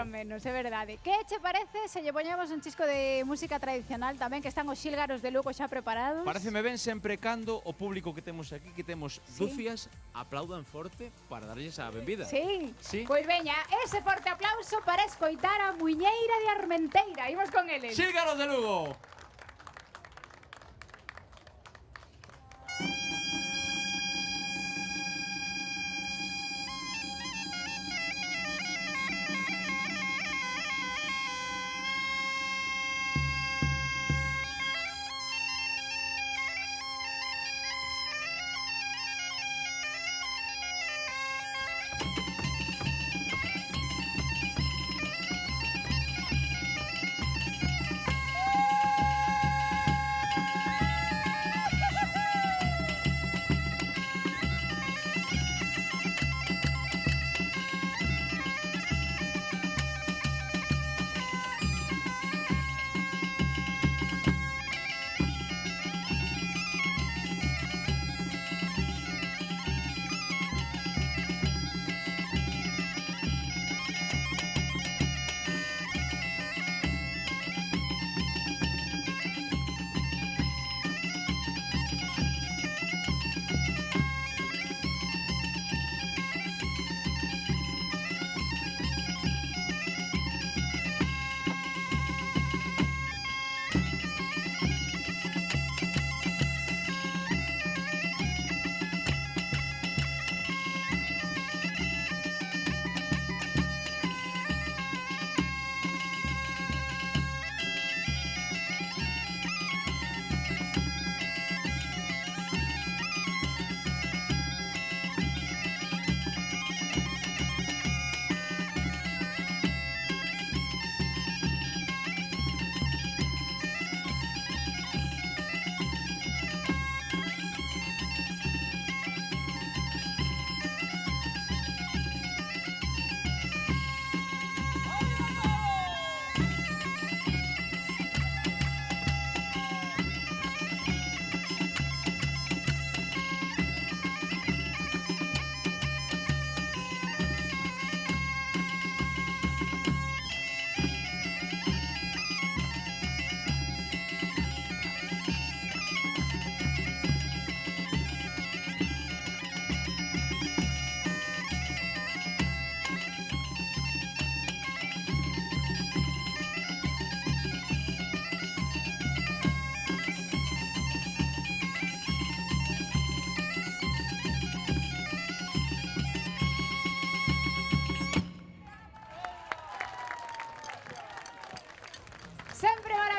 polo menos, é verdade. Que che parece se lle poñemos un chisco de música tradicional tamén, que están os xílgaros de Lugo xa preparados? Pareceme ben sempre cando o público que temos aquí, que temos dúcias, aplaudan forte para darlles a benvida. Sí. Sí. Pois veña, ese forte aplauso para escoitar a Muñeira de Armenteira. Imos con eles. Xílgaros de Lugo!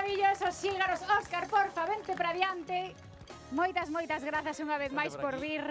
Maravillosos xílgaros. Óscar, porfa, vente para diante. Moitas grazas unha vez máis por vir.